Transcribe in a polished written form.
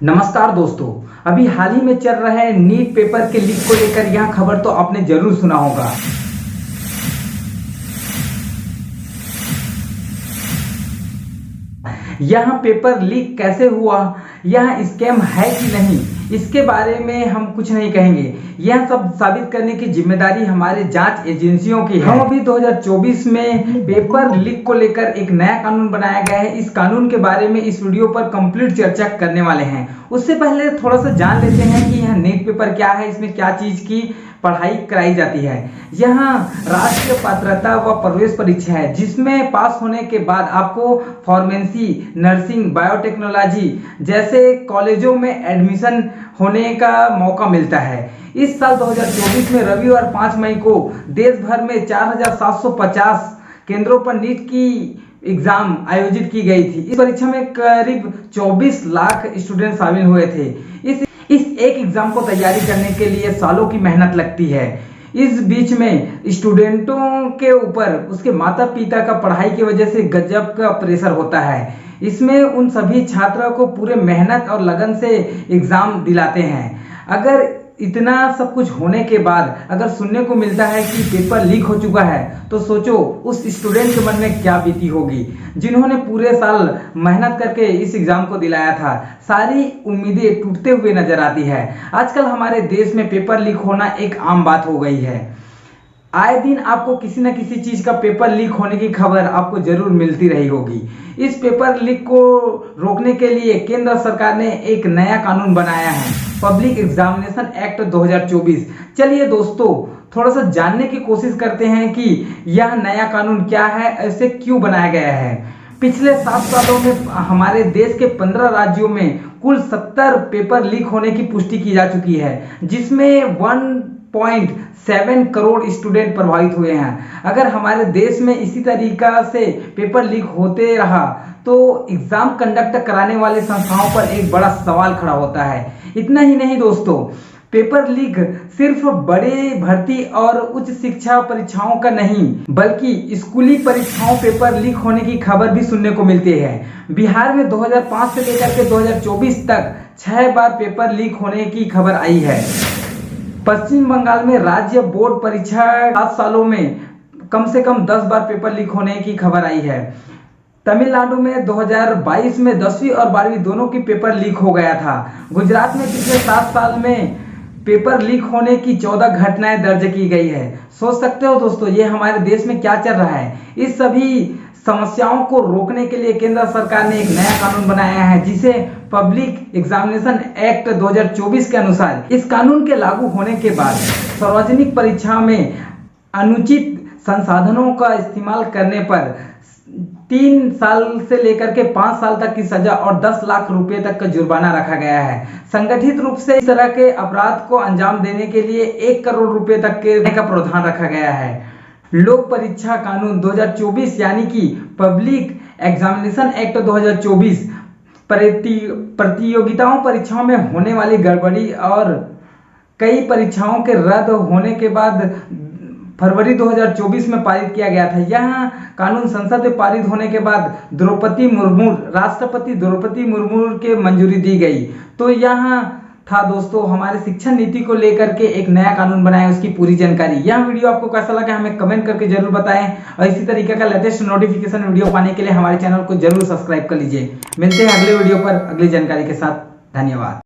नमस्कार दोस्तों, अभी हाल ही में चल रहे नीट पेपर के लीक को लेकर यह खबर तो आपने जरूर सुना होगा। यह पेपर लीक कैसे हुआ, यह स्कैम है कि नहीं, इसके बारे में हम कुछ नहीं कहेंगे। यह सब साबित करने की जिम्मेदारी हमारे जांच एजेंसियों की है। हम अभी 2024 में पेपर लीक को लेकर एक नया कानून बनाया गया है। इस कानून के बारे में इस वीडियो पर कंप्लीट चर्चा करने वाले हैं। उससे पहले थोड़ा सा जान लेते हैं कि यह नीट पेपर क्या है, इसमें क्या चीज की पढ़ाई कराई जाती है। यहाँ राष्ट्रीय पात्रता व प्रवेश परीक्षा है, जिसमें पास होने के बाद आपको फार्मेसी, नर्सिंग, बायोटेक्नोलॉजी जैसे कॉलेजों में एडमिशन होने का मौका मिलता है। इस साल 2024 में रविवार 5 मई को देश भर में 4750 केंद्रों पर नीट की एग्जाम आयोजित की गई थी। इस परीक्षा में करीब 24 लाख स्टूडेंट शामिल हुए थे। इस एक एग्जाम को तैयारी करने के लिए सालों की मेहनत लगती है। इस बीच में स्टूडेंटों के ऊपर उसके माता पिता का पढ़ाई की वजह से गजब का प्रेशर होता है। इसमें उन सभी छात्रों को पूरे मेहनत और लगन से एग्जाम दिलाते हैं। अगर इतना सब कुछ होने के बाद अगर सुनने को मिलता है कि पेपर लीक हो चुका है, तो सोचो उस स्टूडेंट के मन में क्या बीती होगी, जिन्होंने पूरे साल मेहनत करके इस एग्जाम को दिलाया था। सारी उम्मीदें टूटते हुए नजर आती है। आजकल हमारे देश में पेपर लीक होना एक आम बात हो गई है। आए दिन आपको किसी न किसी चीज का पेपर लीक होने की खबर आपको जरूर मिलती रही होगी। इस पेपर लीक को रोकने के लिए केंद्र सरकार ने एक नया कानून बनाया है, पब्लिक एग्जामिनेशन एक्ट 2024। चलिए दोस्तों, थोड़ा सा जानने की कोशिश करते हैं कि यह नया कानून क्या है, ऐसे क्यों बनाया गया है। पिछले 7 सालों में हमारे देश के 15 राज्यों में कुल 70 पेपर लीक होने की पुष्टि की जा चुकी है, जिसमें 1.7 करोड़ स्टूडेंट प्रभावित हुए हैं। अगर हमारे देश में इसी तरीका से पेपर लीक होते रहा तो एग्जाम कंडक्ट कराने वाले संस्थाओं पर एक बड़ा सवाल खड़ा होता है। इतना ही नहीं दोस्तों, पेपर लीक सिर्फ बड़े भर्ती और उच्च शिक्षा परीक्षाओं का नहीं, बल्कि स्कूली परीक्षाओं पेपर लीक होने की खबर भी सुनने को मिलती है। बिहार में 2005 से लेकर के 2024 तक 6 बार पेपर लीक होने की खबर आई है। पश्चिम बंगाल में राज्य बोर्ड परीक्षा 7 सालों में कम से कम 10 बार पेपर लीक होने की खबर आई है। तमिलनाडु में 2022 में 10वीं और 12वीं दोनों की पेपर लीक हो गया था। गुजरात में पिछले 7 साल में पेपर लीक होने की 14 घटनाएं दर्ज की गई है। सोच सकते हो दोस्तों, ये हमारे देश में क्या चल रहा है। इस सभी समस्याओं को रोकने के लिए केंद्र सरकार ने एक नया कानून बनाया है, जिसे पब्लिक एग्जामिनेशन एक्ट 2024 के अनुसार इस कानून के लागू होने के बाद सार्वजनिक परीक्षा में अनुचित संसाधनों का इस्तेमाल करने पर 3 साल से लेकर के 5 साल तक की सजा और 10 लाख रुपए तक का जुर्माना रखा गया है। संगठित रूप से इस तरह के अपराध को अंजाम देने के लिए 1 करोड़ रुपए तक के का प्रावधान रखा गया है। लोक परीक्षा कानून 2024 यानी कि पब्लिक एग्जामिनेशन एक्ट 2024 प्रतियोगिताओं परीक्षाओं में होने वाली गड़बड़ी और कई परीक्षाओं के रद्द होने के बाद फरवरी 2024 में पारित किया गया था। यह कानून संसद में पारित होने के बाद राष्ट्रपति द्रौपदी मुर्मू के मंजूरी दी गई। तो यह था दोस्तों हमारे शिक्षा नीति को लेकर के एक नया कानून बनाया, उसकी पूरी जानकारी। यह वीडियो आपको कैसा लगा हमें कमेंट करके जरूर बताएं, और इसी तरीके का लेटेस्ट नोटिफिकेशन वीडियो पाने के लिए हमारे चैनल को जरूर सब्सक्राइब कर लीजिए। मिलते हैं अगले वीडियो पर अगली जानकारी के साथ। धन्यवाद।